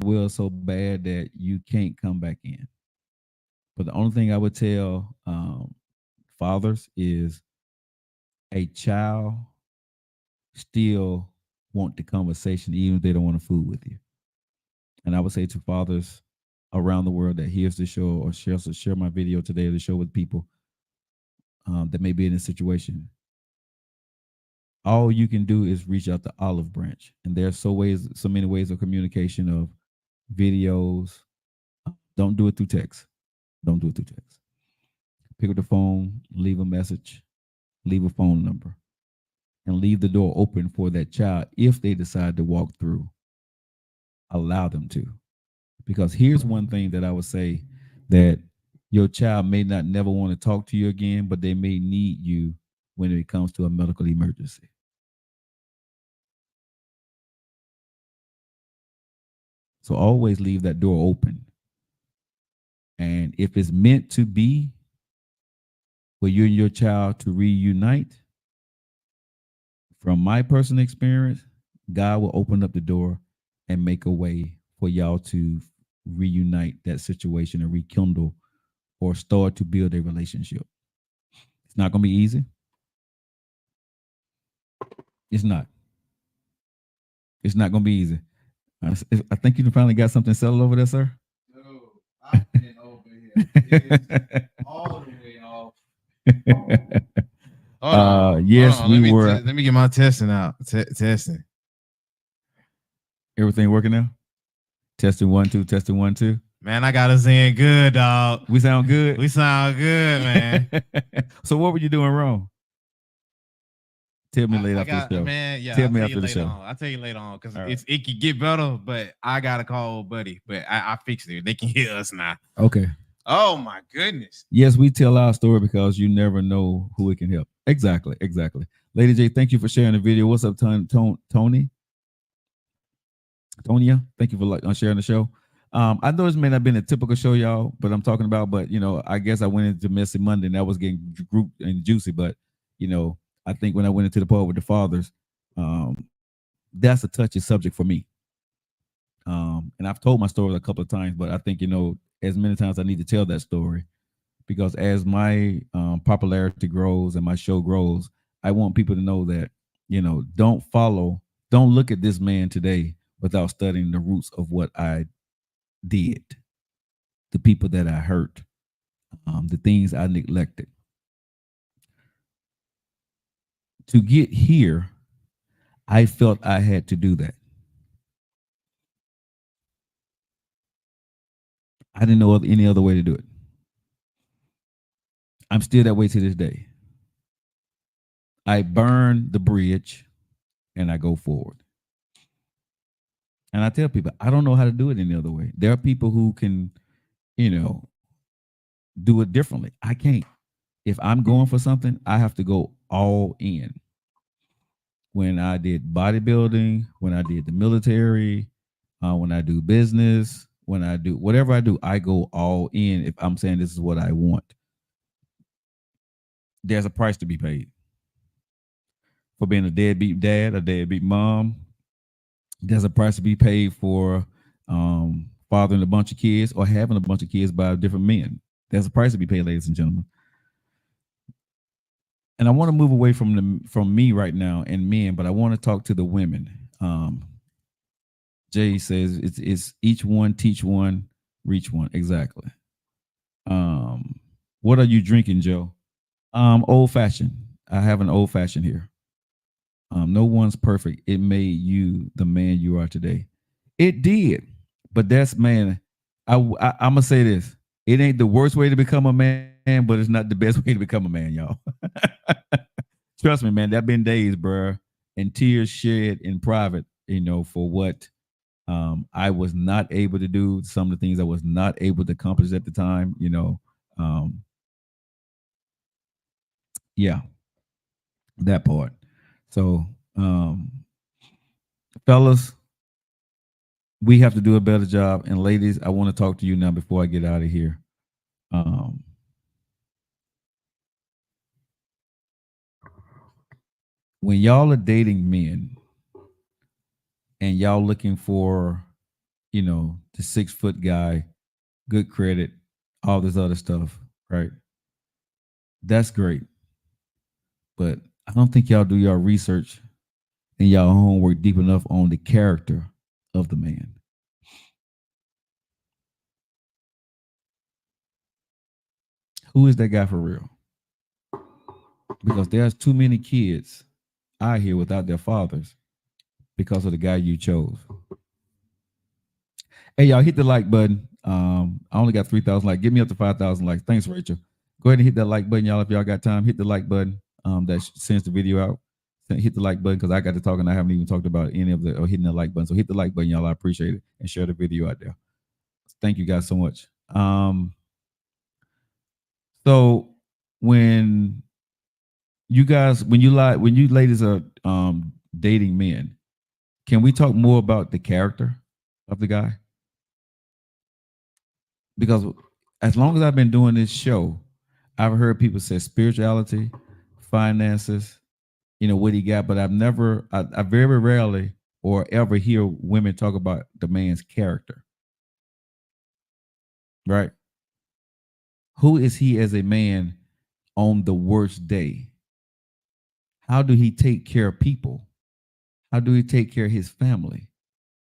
well so bad that you can't come back in. But the only thing I would tell fathers is a child still want the conversation even if they don't want to fool with you. And I would say to fathers around the world that hears the show or share my video today to show with people that may be in a situation. All you can do is reach out the olive branch, and there's so many ways of communication of videos. Don't do it through text. Don't do it through text. Pick up the phone, leave a message, leave a phone number, and leave the door open for that child if they decide to walk through. Allow them to. Because here's one thing that I would say that your child may not never want to talk to you again, but they may need you when it comes to a medical emergency. So always leave that door open. And if it's meant to be for you and your child to reunite, from my personal experience, God will open up the door and make a way for y'all to reunite that situation and rekindle or start to build a relationship. It's not going to be easy. It's not. It's not going to be easy. I think you finally got something settled over there, sir. Dude, I've been over here. All the way off. Hold on. Yes, hold on. Let me get my testing out. Testing. Everything working now? Testing 1 2, testing 1 2. Man, I got us in good, dog. We sound good. We sound good, man. So what were you doing wrong? Tell me later after the show. Man, yeah, Tell I'll me tell after you the later show. on. I'll tell you later on because right. it could get better, but I got to call buddy. But I fixed it. They can hear us now. Okay. Oh, my goodness. Yes, we tell our story because you never know who it can help. Exactly. Lady J, thank you for sharing the video. What's up, Tony? Tonya, thank you for sharing the show. I know this may not have been a typical show, y'all, but I'm talking about, but, I guess I went into Messy Monday and that was getting grouped and juicy, but, I think when I went into the part with the fathers, that's a touchy subject for me. And I've told my story a couple of times, but I think, as many times I need to tell that story because as my popularity grows and my show grows, I want people to know that, don't look at this man today without studying the roots of what I did, the people that I hurt, the things I neglected. To get here, I felt I had to do that. I didn't know any other way to do it. I'm still that way to this day. I burn the bridge and I go forward. And I tell people, I don't know how to do it any other way. There are people who can, do it differently. I can't. If I'm going for something, I have to go all in. When I did bodybuilding, when I did the military, when I do business, when I do whatever I do, I go all in if I'm saying this is what I want. There's a price to be paid for being a deadbeat dad, a deadbeat mom. There's a price to be paid for fathering a bunch of kids or having a bunch of kids by different men. There's a price to be paid, ladies and gentlemen. And I want to move away from me right now and men, but I want to talk to the women. Jay says it's each one teach one, reach one. Exactly. What are you drinking, Joe? Old fashioned. I have an old fashioned here. No one's perfect. It made you the man you are today. It did, but that's man. I'm gonna say this. It ain't the worst way to become a man, but it's not the best way to become a man, y'all. Trust me, man. There been days, bro, and tears shed in private, for what I was not able to do. Some of the things I was not able to accomplish at the time, yeah, that part. So, fellas, we have to do a better job. And ladies, I want to talk to you now before I get out of here. When y'all are dating men and y'all looking for the 6 foot guy, good credit, all this other stuff, right? That's great. But I don't think y'all do your research and y'all homework deep enough on the character of the man. Who is that guy for real? Because there's too many kids out here without their fathers because of the guy you chose. Hey, y'all, hit the like button. I only got 3,000 likes. Give me up to 5,000 likes. Thanks, Rachel. Go ahead and hit that like button, y'all. If y'all got time, hit the like button. That sends the video out. Hit the like button because I got to talk and I haven't even talked about any of the or hitting the like button. So hit the like button, y'all. I appreciate it, and share the video out there. Thank you guys so much. So when when you ladies are dating men, can we talk more about the character of the guy? Because as long as I've been doing this show, I've heard people say spirituality, finances, what he got, but I very rarely or ever hear women talk about the man's character. Right? Who is he as a man on the worst day? How do he take care of people? How do he take care of his family?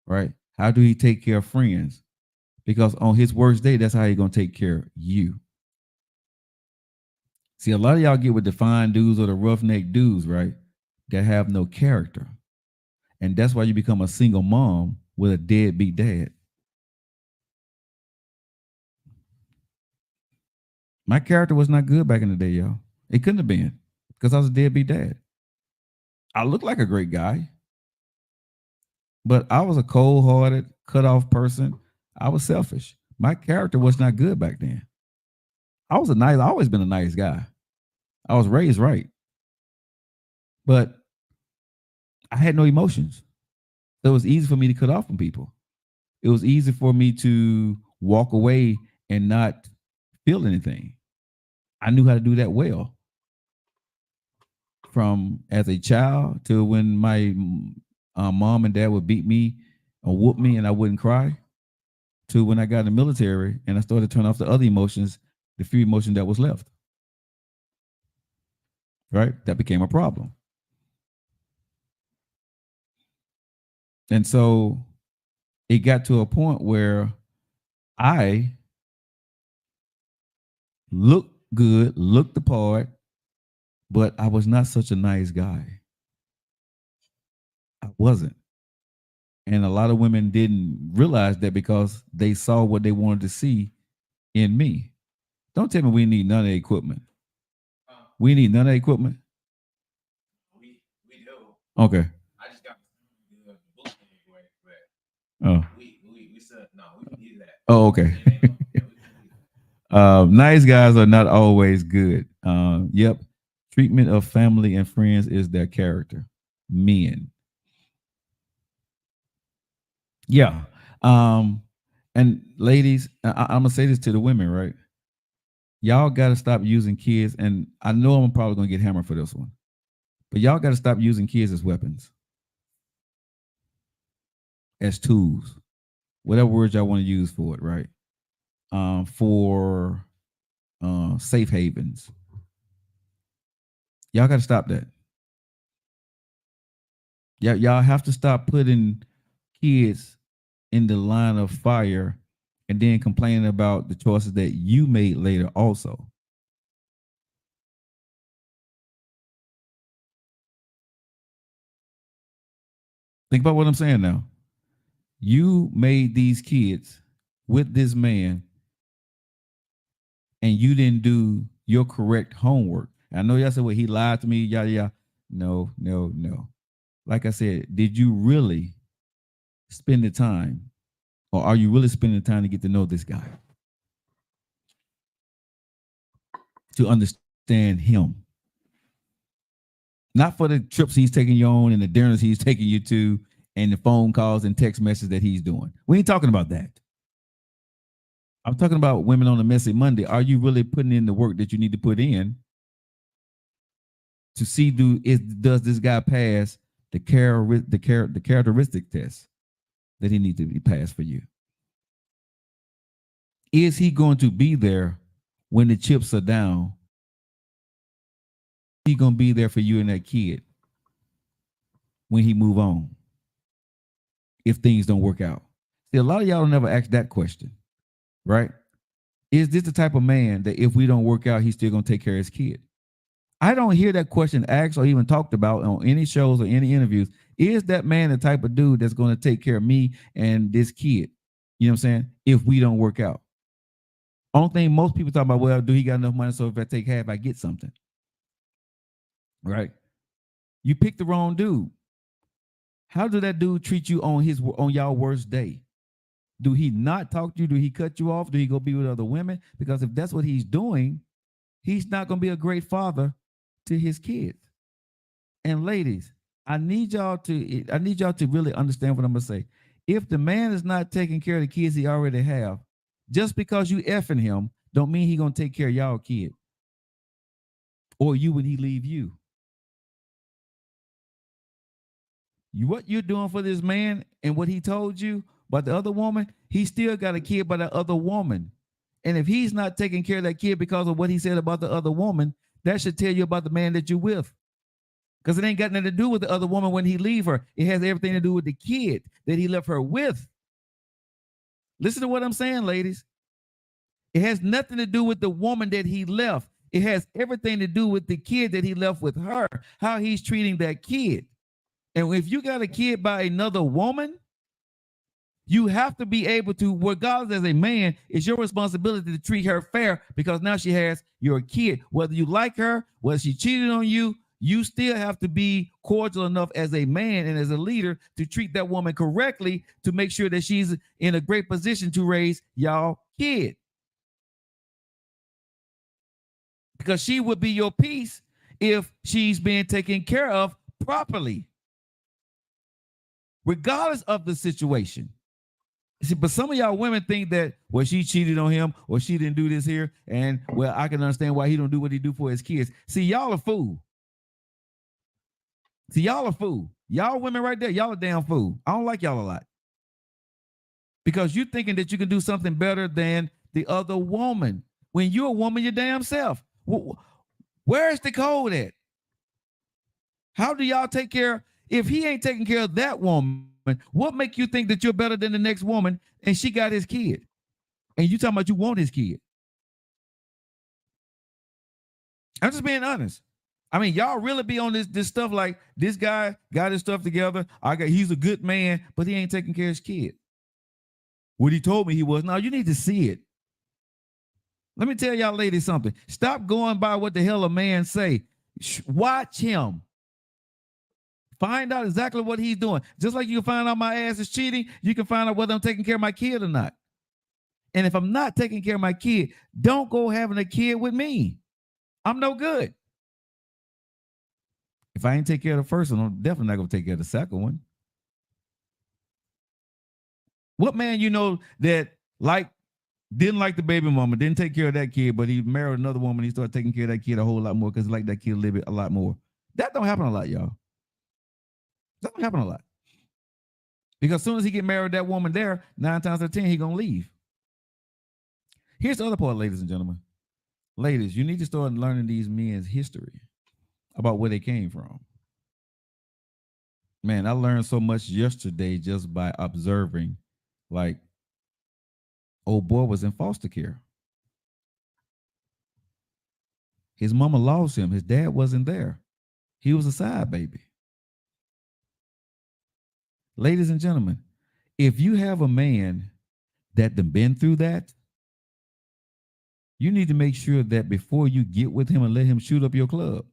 Right? How do he take care of friends? Because on his worst day, that's how he's gonna take care of you. See, a lot of y'all get with the fine dudes or the roughneck dudes, right? That have no character. And that's why you become a single mom with a deadbeat dad. My character was not good back in the day, y'all. It couldn't have been because I was a deadbeat dad. I looked like a great guy, but I was a cold-hearted, cut-off person. I was selfish. My character was not good back then. I always been a nice guy. I was raised right, but I had no emotions. So it was easy for me to cut off from people. It was easy for me to walk away and not feel anything. I knew how to do that well. From as a child to when my mom and dad would beat me or whoop me and I wouldn't cry, to when I got in the military and I started to turn off the other emotions, the few emotion that was left. Right? That became a problem. And so it got to a point where I looked good, looked the part, but I was not such a nice guy. I wasn't. And a lot of women didn't realize that because they saw what they wanted to see in me. Don't tell me we need none of the equipment. We need none of the equipment. We do. Okay. I just got the book anyway, Oh. we said no, we can do that. Oh, okay. Nice guys are not always good. Yep. Treatment of family and friends is their character. Men. Yeah. And ladies, I'm gonna say this to the women, right? Y'all gotta stop using kids, and I know I'm probably gonna get hammered for this one, but y'all gotta stop using kids as weapons, as tools, whatever words y'all want to use for it, right? For safe havens. Y'all gotta stop that. Y'all have to stop putting kids in the line of fire and then complaining about the choices that you made later also. Think about what I'm saying now. You made these kids with this man and you didn't do your correct homework. I know y'all said, well, he lied to me, yada, yada. No, no, no. Like I said, did you really spend the time or are you really spending the time to get to know this guy? To understand him? Not for the trips he's taking you on and the dinners he's taking you to and the phone calls and text messages that he's doing. We ain't talking about that. I'm talking about women on a messy Monday. Are you really putting in the work that you need to put in to see does this guy pass the characteristic test that he needs to be passed for you? Is he going to be there when the chips are down? He going to be there for you and that kid when he move on if things don't work out? See, a lot of y'all don't never ask that question, right? Is this the type of man that if we don't work out, he's still going to take care of his kid? I don't hear that question asked or even talked about on any shows or any interviews. Is that man the type of dude that's going to take care of me and this kid? You know what I'm saying? If we don't work out. Only thing most people talk about, well, do he got enough money so if I take half, I get something? Right? You picked the wrong dude. How do that dude treat you on y'all worst day? Do he not talk to you? Do he cut you off? Do he go be with other women? Because if that's what he's doing, he's not going to be a great father to his kids. And ladies, I need y'all to really understand what I'm going to say. If the man is not taking care of the kids he already have, just because you effing him, don't mean he going to take care of y'all kid or you when he leave you. What you're doing for this man and what he told you about the other woman, he still got a kid by the other woman. And if he's not taking care of that kid because of what he said about the other woman, that should tell you about the man that you're with. Because it ain't got nothing to do with the other woman when he leave her. It has everything to do with the kid that he left her with. Listen to what I'm saying, ladies. It has nothing to do with the woman that he left. It has everything to do with the kid that he left with her, how he's treating that kid. And if you got a kid by another woman, you have to be able to, regardless as a man, it's your responsibility to treat her fair because now she has your kid. Whether you like her, whether she cheated on you, you still have to be cordial enough as a man and as a leader to treat that woman correctly to make sure that she's in a great position to raise y'all kid. Because she would be your peace if she's being taken care of properly, regardless of the situation. See, but some of y'all women think that, well, she cheated on him or she didn't do this here, and well, I can understand why he don't do what he do for his kids. See, y'all are fool. See, y'all are fool. Y'all women right there, y'all are damn fool. I don't like y'all a lot. Because you're thinking that you can do something better than the other woman. When you're a woman, your damn self. Where's the code at? How do y'all take care? If he ain't taking care of that woman, what make you think that you're better than the next woman and she got his kid? And you talking about you want his kid? I'm just being honest. I mean, y'all really be on this stuff like this guy got his stuff together. He's a good man, but he ain't taking care of his kid. What he told me he was. Now you need to see it. Let me tell y'all ladies something. Stop going by what the hell a man say. Watch him. Find out exactly what he's doing. Just like you can find out my ass is cheating, you can find out whether I'm taking care of my kid or not. And if I'm not taking care of my kid, don't go having a kid with me. I'm no good. If I ain't take care of the first one, I'm definitely not going to take care of the second one. What man you know that didn't like the baby mama, didn't take care of that kid, but he married another woman, he started taking care of that kid a whole lot more because he liked that kid a lot more? That don't happen a lot, y'all. That don't happen a lot. Because as soon as he get married that woman there, 9 times out of 10, he going to leave. Here's the other part, ladies and gentlemen. Ladies, you need to start learning these men's history about where they came from. Man, I learned so much yesterday just by observing, like, old boy was in foster care. His mama lost him. His dad wasn't there. He was a side baby. Ladies and gentlemen, if you have a man that done been through that, you need to make sure that before you get with him and let him shoot up your club,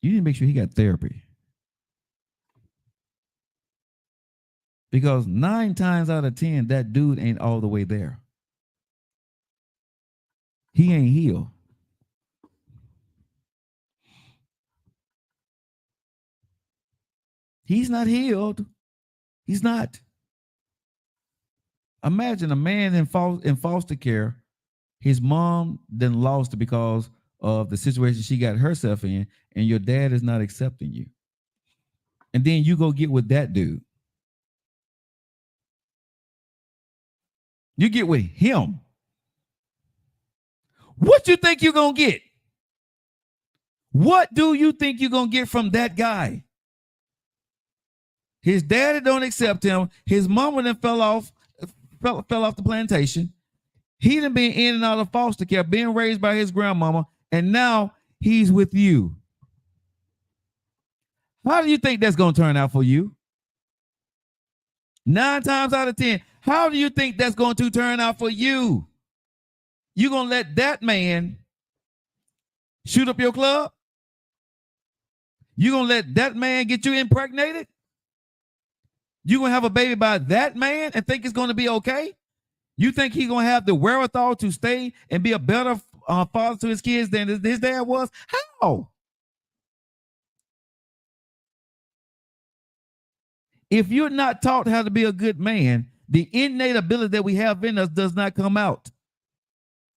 you need to make sure he got therapy. Because 9 times out of 10, that dude ain't all the way there. He ain't healed. He's not healed. He's not. Imagine a man in foster care. His mom then lost it because of the situation she got herself in, and your dad is not accepting you. And then you go get with that dude. You get with him. What you think you're going to get? What do you think you're going to get from that guy? His daddy don't accept him. His mama then fell off the plantation. He done been in and out of foster care, being raised by his grandmama, and now he's with you. How do you think that's going to turn out for you? 9 times out of 10, how do you think that's going to turn out for you? You going to let that man shoot up your club? You going to let that man get you impregnated? You going to have a baby by that man and think it's going to be okay? You think he's going to have the wherewithal to stay and be a better father to his kids than his dad was? How? If you're not taught how to be a good man, the innate ability that we have in us does not come out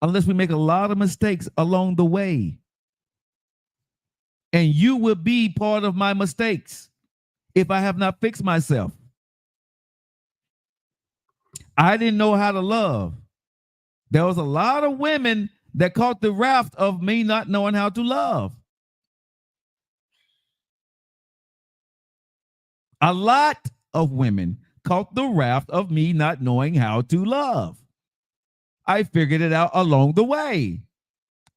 unless we make a lot of mistakes along the way. And you will be part of my mistakes if I have not fixed myself. I didn't know how to love. There was a lot of women that caught the raft of me not knowing how to love. A lot of women caught the raft of me not knowing how to love. I figured it out along the way.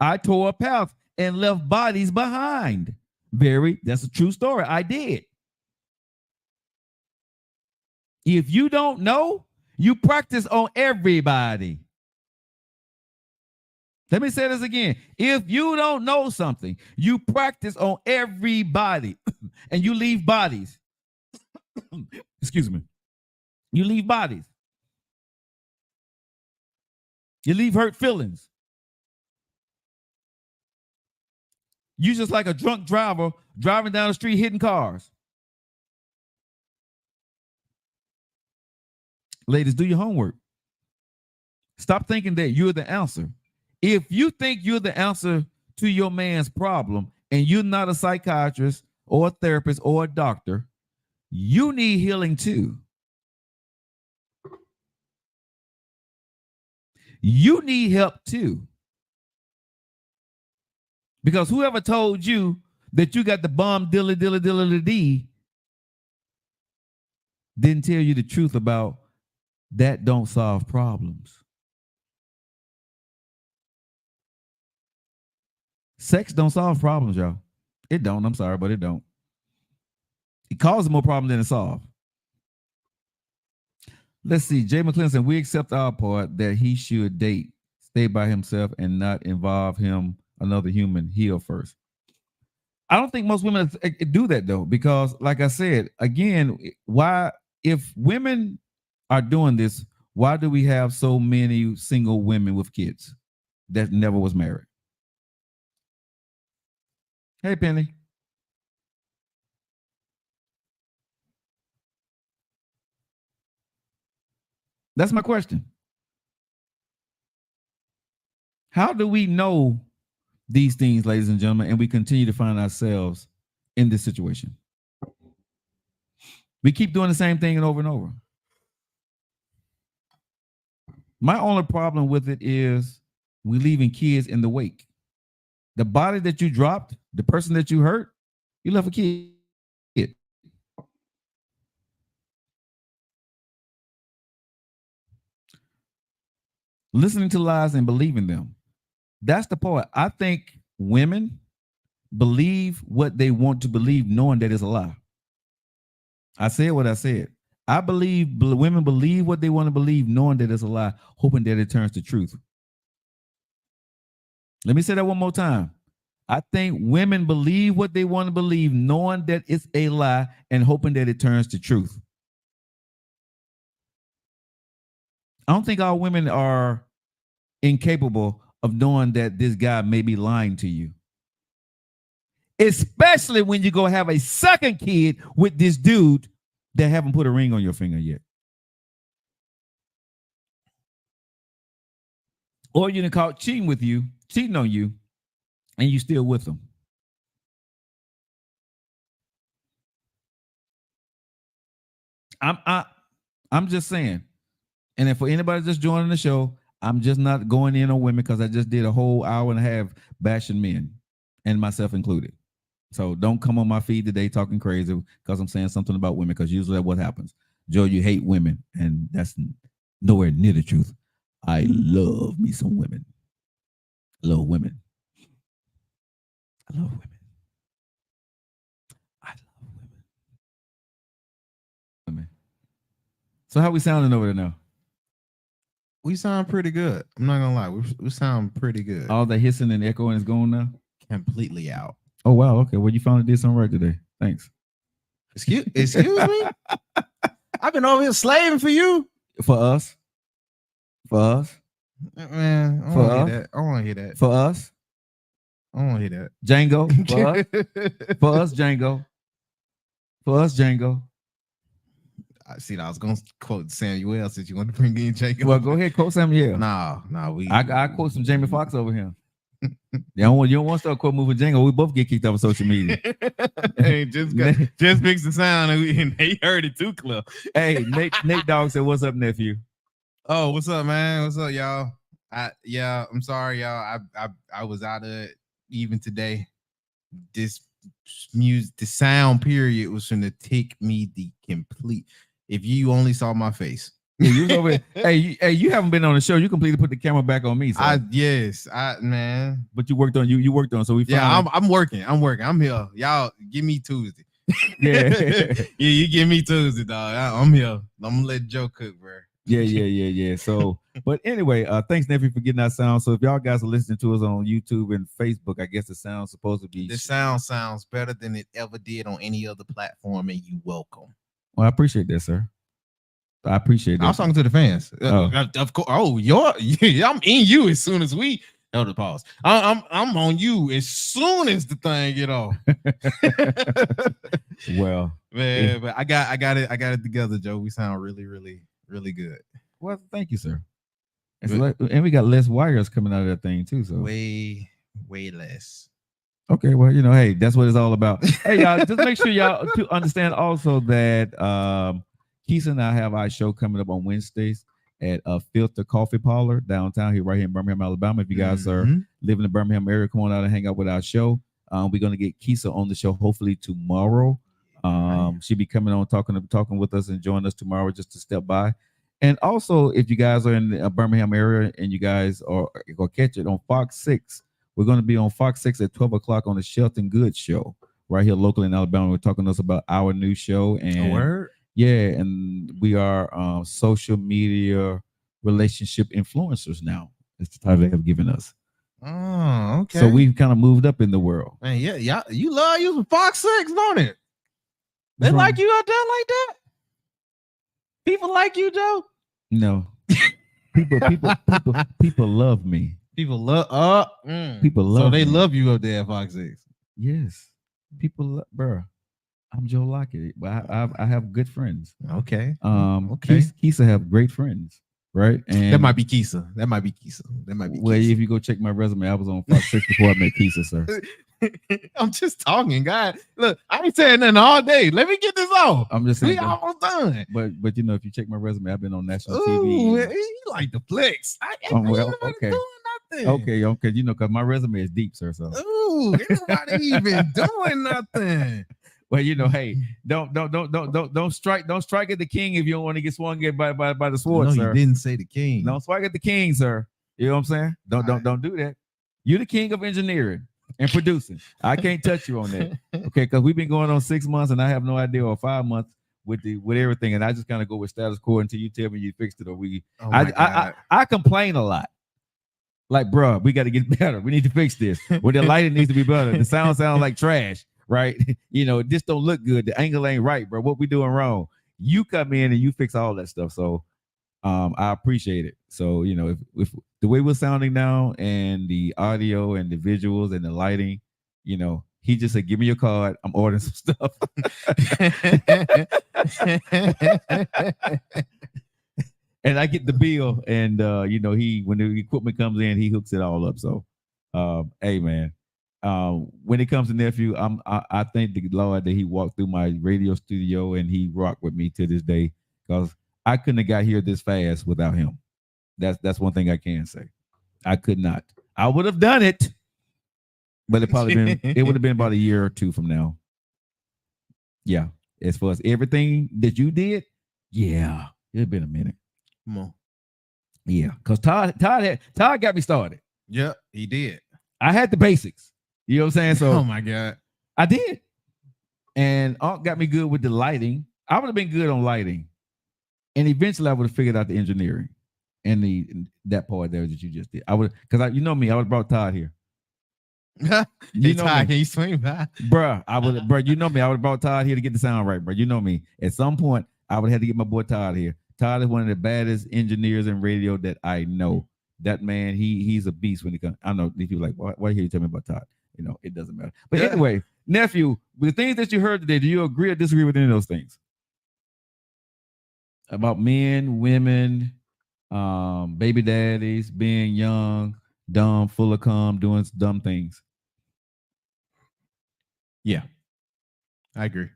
I tore a path and left bodies behind. That's a true story. I did. If you don't know, you practice on everybody. Let me say this again. If you don't know something, you practice on everybody and you leave bodies. Excuse me. You leave bodies. You leave hurt feelings. You just like a drunk driver driving down the street hitting cars. Ladies, do your homework. Stop thinking that you're the answer. If you think you're the answer to your man's problem and you're not a psychiatrist or a therapist or a doctor, you need healing too. You need help too. Because whoever told you that you got the bomb dilly dee didn't tell you the truth about that don't solve problems. Sex don't solve problems, y'all. It don't. I'm sorry, but it don't. It causes more problems than it solves. Let's see. Jay McClinton, we accept our part that he should date, stay by himself, and not involve another human. Heal first. I don't think most women do that though, because like I said, again, why, if women are doing this, why do we have so many single women with kids that never was married? Hey, Penny. That's my question. How do we know these things, ladies and gentlemen, and we continue to find ourselves in this situation? We keep doing the same thing and over. My only problem with it is we leaving kids in the wake. The body that you dropped, the person that you hurt, you left a kid. Listening to lies and believing them. That's the part. I think women believe what they want to believe, knowing that it's a lie. I said what I said. I believe women believe what they want to believe, knowing that it's a lie, hoping that it turns to truth. Let me say that one more time. I think women believe what they want to believe, knowing that it's a lie and hoping that it turns to truth. I don't think all women are incapable of knowing that this guy may be lying to you. Especially when you go have a second kid with this dude that haven't put a ring on your finger yet. Or you done caught cheating on you, and you still with them. I'm just saying, And then for anybody just joining the show, I'm just not going in on women because I just did a whole hour and a half bashing men, and myself included. So don't come on my feed today talking crazy because I'm saying something about women, because usually that's what happens. Joe, you hate women, and that's nowhere near the truth. I love me some women. I love women. I love women. I love women. So how we sounding over there now? We sound pretty good. I'm not gonna lie. We sound pretty good. All the hissing and echoing is gone now. Completely out. Oh wow. Okay. Well, you finally did something right today. Thanks. Excuse me. I've been over here slaving for you. For us. For us. Man, I For want to us? hear that. I want to hear that. For us. I want to hear that. Django. For us. For us, Django. For us, Django. I see. I was gonna quote Samuel since you want to bring in Jacob. Well, go ahead, quote Samuel. No, I quote some Jamie Foxx over here. You don't want to start quote moving Django. We both get kicked off of social media. Hey, just mix the sound and they heard it too clear. Hey, Nate Dogg said, "What's up, nephew?" Oh, what's up, man? What's up, y'all? I'm sorry, y'all. I was out of it even today. This music, the sound period was gonna take me the complete. If you only saw my face. Yeah, you was over. Hey, you haven't been on the show. You completely put the camera back on me. So. Man. But you worked on you worked on. So we. I'm working. I'm here. Y'all give me Tuesday. Yeah, you give me Tuesday, dog. I'm here. I'm gonna let Joe cook, bro. Yeah. So, but anyway, thanks, nephew, for getting that sound. So if y'all guys are listening to us on YouTube and Facebook, I guess the sound's supposed to be. The sound sounds better than it ever did on any other platform, and you welcome. Well, I appreciate that, sir. I appreciate that. I was talking to the fans. Of course. Oh, I'm in you as soon as we. No, the pause. I'm on you as soon as the thing get off. Well, man, but I got it together, Joe. We sound really, really, really good. Well, thank you, sir. And we got less wires coming out of that thing too. So way less. Okay, well, hey, that's what it's all about. Hey, y'all, just make sure y'all to understand also that Keisha and I have our show coming up on Wednesdays at Filter Coffee Parlor downtown here, right here in Birmingham, Alabama. If you guys are living in the Birmingham area, come on out and hang out with our show. We're gonna get Keisha on the show hopefully tomorrow. She'll be coming on talking with us and joining us tomorrow just to step by. And also, if you guys are in the Birmingham area and you guys are gonna catch it on Fox 6. We're going to be on Fox 6 at 12 o'clock on the Shelton Good Show, right here locally in Alabama. We're talking to us about our new show. And and we are social media relationship influencers now. That's the title they have given us. Oh, okay. So we've kind of moved up in the world. Man, yeah, you love using Fox 6, don't it? They like you out there like that? People like you, Joe? No. People love me. People love people love. So they me. love you up there at Fox 6. Yes, people, bro. I'm Joe Lockett. I have good friends. Okay. Okay. Keisha have great friends, right? And that might be Keisha. Well, if you go check my resume, I was on Fox 6 before I met Keisha, sir. I'm just talking, guys. Look, I ain't saying nothing all day. Let me get this off. I'm just saying. We almost done. But if you check my resume, I've been on national TV. You like the flex. Okay. Okay, because my resume is deep, sir. So nobody even doing nothing. Well, hey, don't strike at the king if you don't want to get swung at by the sword, sir. You didn't say the king. Don't strike at the king, sir. You know what I'm saying? Don't do that. You're the king of engineering and producing. I can't touch you on that. Okay, because we've been going on 6 months and I have no idea, or 5 months with everything, and I just kind of go with status quo until you tell me you fixed it, or I complain a lot. Like, bro, we got to get better. We need to fix this. Well, the lighting needs to be better. The sound sounds like trash, right? This don't look good. The angle ain't right, bro. What we doing wrong? You come in and you fix all that stuff. So I appreciate it. So, if the way we're sounding now and the audio and the visuals and the lighting, he just said, give me your card. I'm ordering some stuff. And I get the bill, and when the equipment comes in, he hooks it all up. So, hey man, when it comes to nephew, I thank the Lord that he walked through my radio studio and he rocked with me to this day, because I couldn't have got here this fast without him. That's one thing I can say. I could not. I would have done it, but it would have been about a year or two from now. Yeah. As far as everything that you did, yeah, it'd been a minute. Come on. Yeah, because Todd got me started. Yep, he did. I had the basics. You know what I'm saying? So oh my God. I did. And Unc got me good with the lighting. I would have been good on lighting. And eventually I would have figured out the engineering and that part there that you just did. I would, because you know me, I would have brought Todd here. You know Todd, can you swing by? Bruh, you know me. I would have brought Todd here to get the sound right, bro. You know me. At some point, I would have to get my boy Todd here. Todd is one of the baddest engineers in radio that I know. That man, he's a beast when it comes. I know these people like, why hear you tell me about Todd? You know, it doesn't matter. But anyway, nephew, the things that you heard today, do you agree or disagree with any of those things? About men, women, baby daddies, being young, dumb, full of cum, doing dumb things. Yeah, I agree.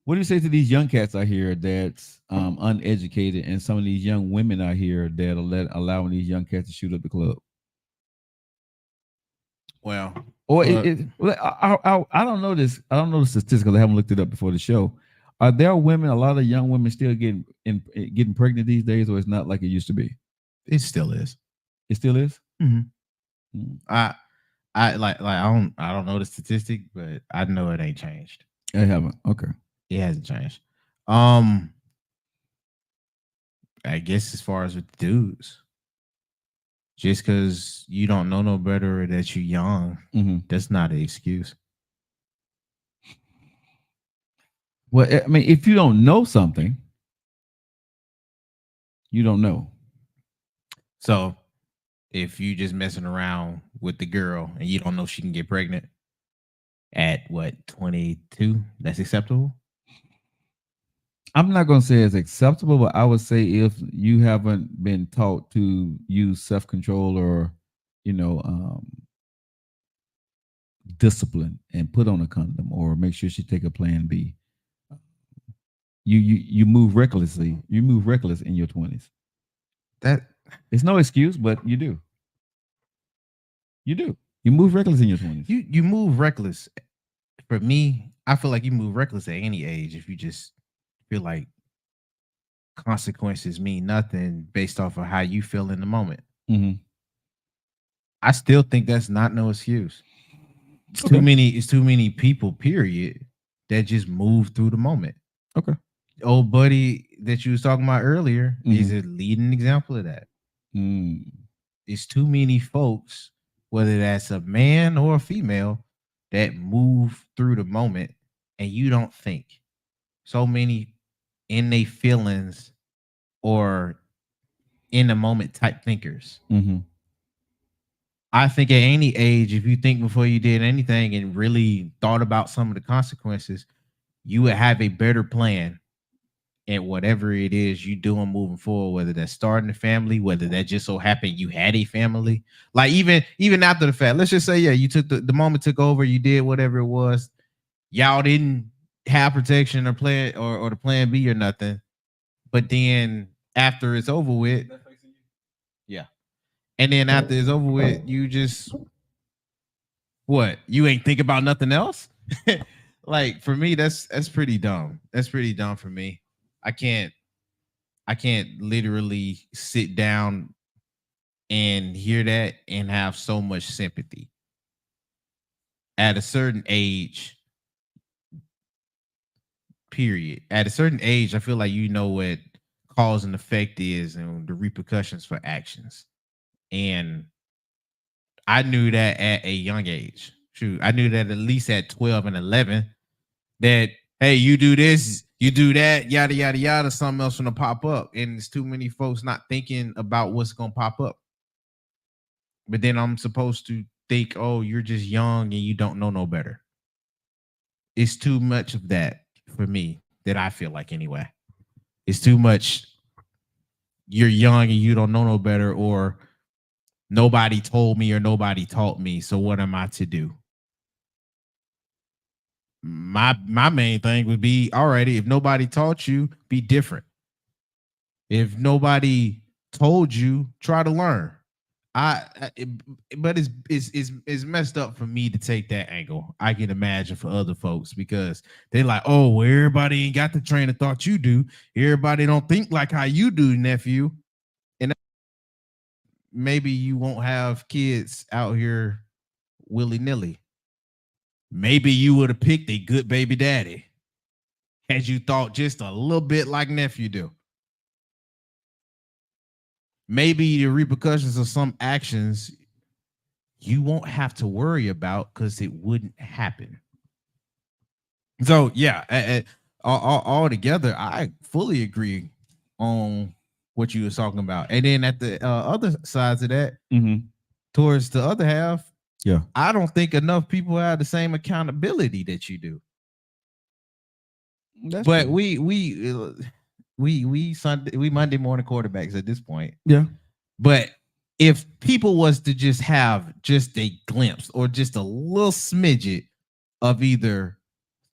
What do you say to these young cats out here that's uneducated, and some of these young women out here that are allowing these young cats to shoot up the club? Well, or I don't know this. I don't know the statistics. I haven't looked it up before the show. Are there women, a lot of young women, still getting pregnant these days, or it's not like it used to be? It still is. It still is. Mm-hmm. I I don't know the statistic, but I know it ain't changed. It haven't. Okay. It hasn't changed. I guess as far as with the dudes, just because you don't know no better or that you're young, that's not an excuse. Well, I mean, if you don't know something, you don't know. So if you just messing around with the girl and you don't know she can get pregnant at what, 22, that's acceptable? I'm not going to say it's acceptable, but I would say if you haven't been taught to use self-control or, discipline and put on a condom or make sure she take a plan B, you move recklessly. You move reckless in your 20s. That it's no excuse, but you do. You do. You move reckless in your 20s. You move reckless. For me, I feel like you move reckless at any age if you just feel like consequences mean nothing based off of how you feel in the moment. I still think that's not no excuse. It's too many people, period, that just move through the moment. Okay. Old buddy that you was talking about earlier is a leading example of that. It's too many folks, whether that's a man or a female, that move through the moment and you don't think. So many in their feelings or in the moment type thinkers. I think at any age, if you think before you did anything and really thought about some of the consequences, you would have a better plan and whatever it is you doing moving forward, whether that's starting a family, whether that just so happened you had a family, like even after the fact, let's just say, yeah, you took the moment took over, you did whatever it was, y'all didn't have protection or plan or the plan B or nothing, but then after it's over with, yeah, and then after it's over with, you just what? You ain't think about nothing else? Like for me, that's pretty dumb. That's pretty dumb for me. I can't literally sit down and hear that and have so much sympathy. At a certain age, period. At a certain age, I feel like you know what cause and effect is and the repercussions for actions. And I knew that at a young age. Shoot, I knew that at least at 12 and 11 that, hey, you do this, you do that, yada, yada, yada, something else going to pop up. And it's too many folks not thinking about what's going to pop up. But then I'm supposed to think, oh, you're just young and you don't know no better. It's too much of that for me that I feel like anyway. It's too much. You're young and you don't know no better, or nobody told me or nobody taught me. So what am I to do? my main thing would be, all righty, if nobody taught you, be different. If nobody told you, try to learn. But it's messed up for me to take that angle. I can imagine for other folks because they like, oh, well, everybody ain't got the train of thought you do. Everybody don't think like how you do, nephew. And maybe you won't have kids out here willy nilly. Maybe you would have picked a good baby daddy had you thought just a little bit like nephew do. Maybe the repercussions of some actions you won't have to worry about because it wouldn't happen. So yeah, all together, I fully agree on what you were talking about. And then at the other sides of that, towards the other half, yeah, I don't think enough people have the same accountability that you do. that's But true. we Monday morning quarterbacks at this point. Yeah. But if people was to just have just a glimpse or just a little smidget of either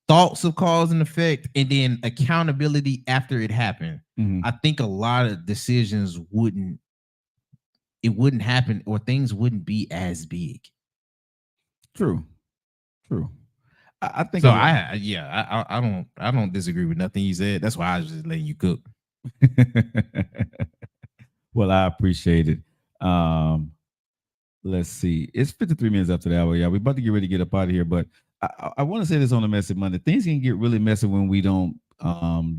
thoughts of cause and effect and then accountability after it happened, I think a lot of decisions wouldn't happen or things wouldn't be as big. True. I think So I don't disagree with nothing you said. That's why I was just letting you cook. Well, I appreciate it. Let's see. It's 53 minutes after the hour. Yeah, we're about to get ready to get up out of here. But I want to say this on the Messy Monday. Things can get really messy when we don't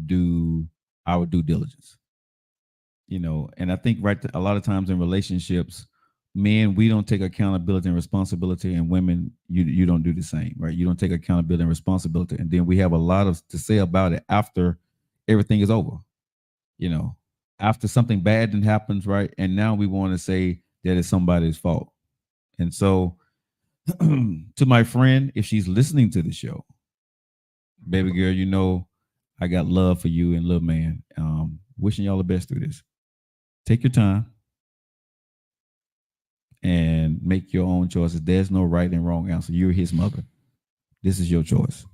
do our due diligence. And I think a lot of times in relationships, men, we don't take accountability and responsibility, and women, you don't do the same, right? You don't take accountability and responsibility, and then we have a lot of to say about it after everything is over. After something bad then happens, right? And now we want to say that it's somebody's fault. And so, to my friend, if she's listening to the show, baby girl, I got love for you and love, man. Wishing y'all the best through this. Take your time and make your own choices. There's no right and wrong answer. You're his mother. This is your choice.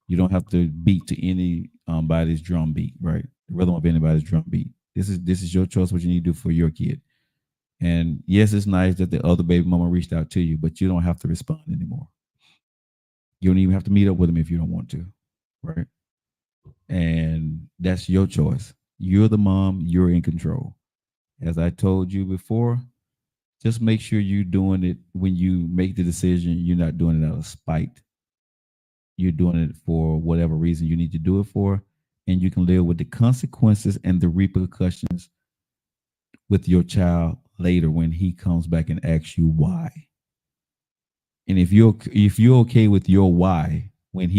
You don't have to beat to anybody's drum beat, right? The rhythm of anybody's drum beat. This is your choice. What you need to do for your kid. And yes, it's nice that the other baby mama reached out to you, but you don't have to respond anymore. You don't even have to meet up with them if you don't want to, right? And that's your choice. You're the mom. You're in control. As I told you before, just make sure you're doing it when you make the decision. You're not doing it out of spite. You're doing it for whatever reason you need to do it for, and you can live with the consequences and the repercussions with your child later when he comes back and asks you why. And if you're okay with your why when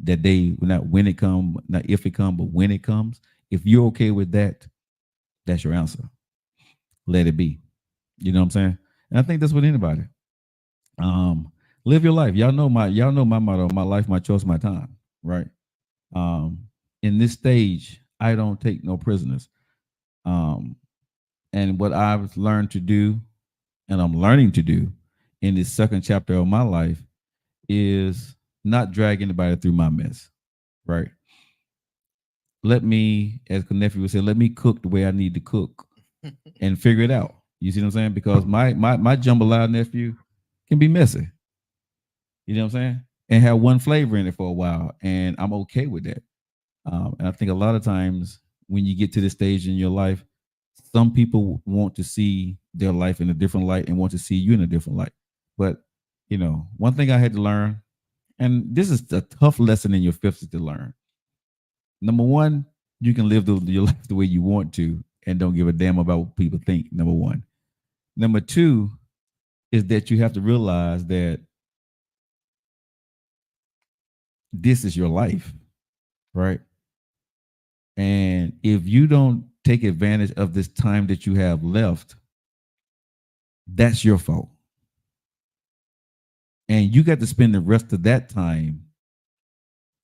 that day, not when it comes, not if it comes, but when it comes, if you're okay with that, that's your answer. Let it be. You know what I'm saying? And I think that's with anybody. Live your life. Y'all know my motto, my life, my choice, my time, right? In this stage, I don't take no prisoners. And what I've learned to do, and I'm learning to do in this second chapter of my life, is not drag anybody through my mess, right? Let me, as nephew would say, let me cook the way I need to cook and figure it out. You see what I'm saying? Because my jambalaya, nephew, can be messy. You know what I'm saying? And have one flavor in it for a while, and I'm okay with that. And I think a lot of times when you get to this stage in your life, some people want to see their life in a different light and want to see you in a different light. But one thing I had to learn, and this is a tough lesson in your 50s to learn. Number one, you can live your life the way you want to and don't give a damn about what people think. Number one. Number two is that you have to realize that this is your life, right? And if you don't take advantage of this time that you have left, that's your fault. And you got to spend the rest of that time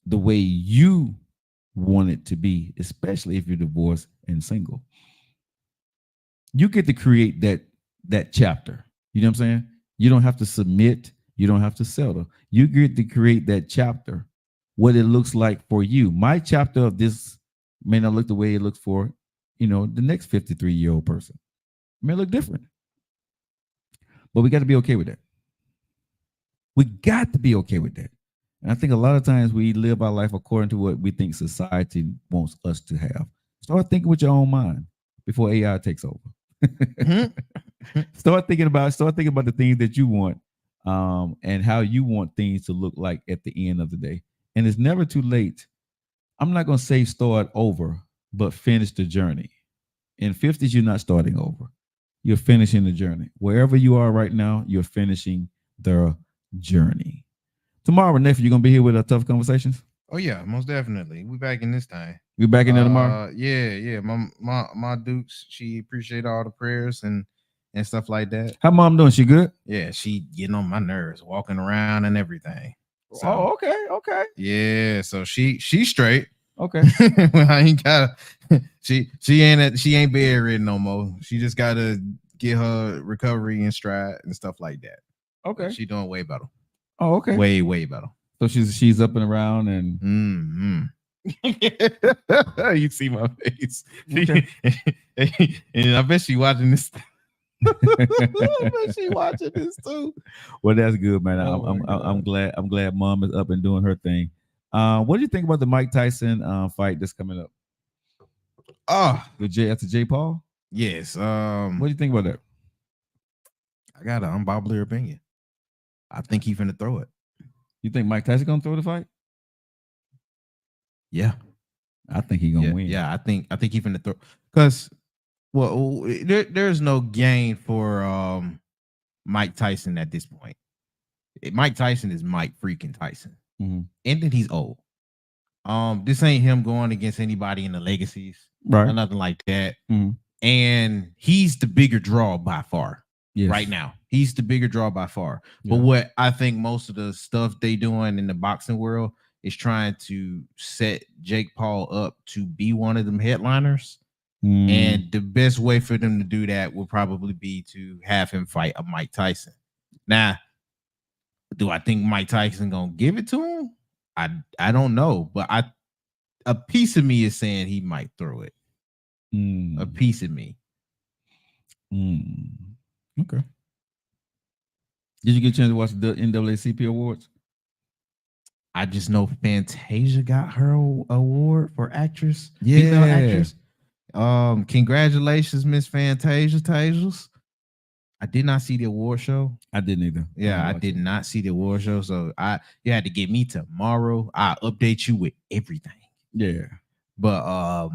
the way you want it to be, especially if you're divorced and single. You get to create that chapter. You know what I'm saying? You don't have to submit. You don't have to settle. You get to create that chapter what it looks like for you. My chapter of this may not look the way it looks for, the next 53-year-old person. It may look different. But we got to be okay with that. We got to be okay with that. And I think a lot of times we live our life according to what we think society wants us to have. Start thinking with your own mind before AI takes over. Start thinking about the things that you want, and how you want things to look like at the end of the day. And it's never too late. I'm not going to say start over, but finish the journey. In 50s, you're not starting over. You're finishing the journey. Wherever you are right now, you're finishing the journey. Tomorrow, nephew, you're going to be here with our tough conversations? Oh, yeah, most definitely. We back in this time. We back in there tomorrow? Yeah. My Dukes, she appreciate all the prayers and stuff like that. How mom doing? She good? Yeah, she getting on my nerves, walking around and everything. So, okay. Yeah, so she's straight. Okay. I ain't got she ain't bedridden no more. She just gotta get her recovery in stride and stuff like that. Okay. She doing way better. Oh, okay. Way better. So she's up and around and you see my face. Okay. And I bet she watching this. I bet she watching this too. Well, that's good, man. I'm glad mom is up and doing her thing. What do you think about the Mike Tyson fight that's coming up? After Jay Paul? Yes. What do you think about that? I got an unpopular opinion. I think he's finna throw it. You think Mike Tyson gonna throw the fight? Yeah. I think he's gonna win. Yeah, I think he's finna throw, because there's no gain for Mike Tyson at this point. Mike Tyson is Mike freaking Tyson. Mm-hmm. And then he's old. This ain't him going against anybody in the legacies, right? Or nothing like that. Mm-hmm. And he's the bigger draw by far. Yes. Right now. He's the bigger draw by far. Yeah. But what I think most of the stuff they doing in the boxing world is trying to set Jake Paul up to be one of them headliners. And the best way for them to do that would probably be to have him fight a Mike Tyson. Now, do I think Mike Tyson gonna give it to him? I don't know, but a piece of me is saying he might throw it. A piece of me. Okay. Did you get a chance to watch the NAACP awards? I just know Fantasia got her award for actress. Yeah. Female actress. Congratulations, Miss Fantasia Tasias. I did not see the award show. I didn't either. Yeah, I did not see the award show. So you had to get me tomorrow. I'll update you with everything. Yeah. But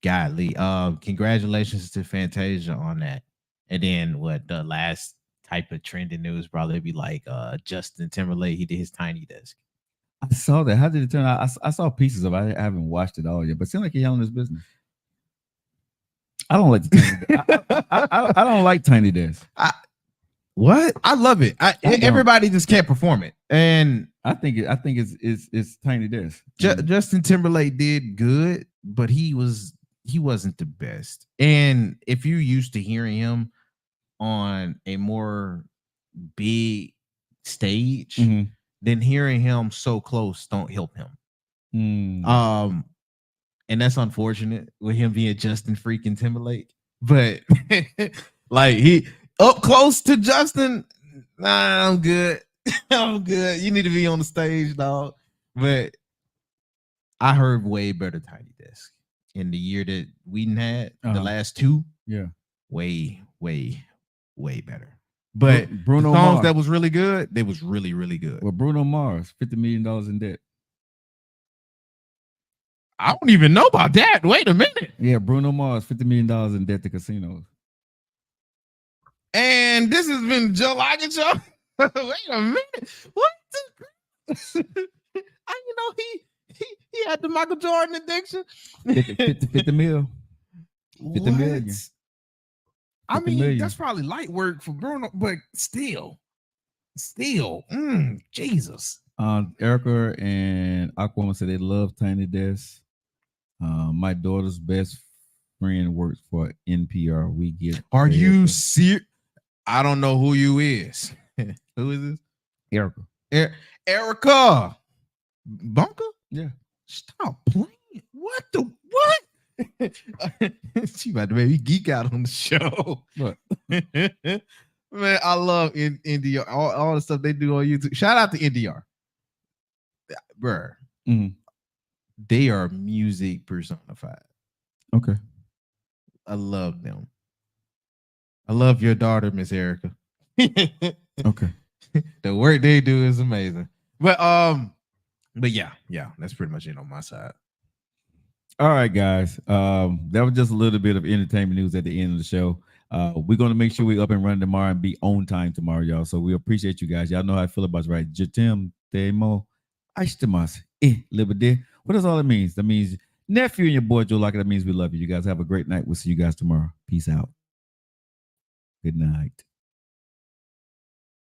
godly, congratulations to Fantasia on that. And then what the last type of trending news probably be like Justin Timberlake, he did his Tiny Desk. I saw that. How did it turn out? I saw pieces of it. I haven't watched it all yet, but it seemed like he's handling his business. I don't like the I don't like Tiny Desk. What? I love it. Everybody just can't perform it, and I think it's Tiny Desk. Justin Timberlake did good, but he wasn't the best. And if you're used to hearing him on a more big stage, then hearing him so close don't help him. And that's unfortunate with him being Justin freaking Timberlake. But like he up close to Justin, nah, I'm good. I'm good. You need to be on the stage, dog. But I heard way better Tiny Desk in the year that we had, the last two. Yeah. Way better. But Bruno the songs Mars, that was really good, they was really, really good. Well, Bruno Mars, $50 million in debt. I don't even know about that. Wait a minute. Yeah, Bruno Mars, $50 million in debt to casinos. And this has been the Joe Lockett Show. Wait a minute. What? He had the Michael Jordan addiction. 50 mil. 50 million. I mean, that's probably light work for Bruno, but still, Jesus. Erica and Aquaman said they love Tiny Desk. My daughter's best friend works for NPR. We get. Are you serious? I don't know who you is. Who is this? Erica. Erica. Bunker? Yeah. Stop playing. What the what? She about to make me geek out on the show. What? Man, I love NDR. All the stuff they do on YouTube. Shout out to NDR. Bruh. Mhm. They are music personified. Okay. I love them. I love your daughter, Miss Erica. Okay. The work they do is amazing. But yeah, that's pretty much it on my side. All right, guys. That was just a little bit of entertainment news at the end of the show. We're gonna make sure we up and running tomorrow and be on time tomorrow, y'all. So we appreciate you guys. Y'all know how I feel about it, right? Jatim Demo Ashtamas Liberty. What does all that means? That means nephew and your boy Joe Lockett. That means we love you. You guys have a great night. We'll see you guys tomorrow. Peace out. Good night.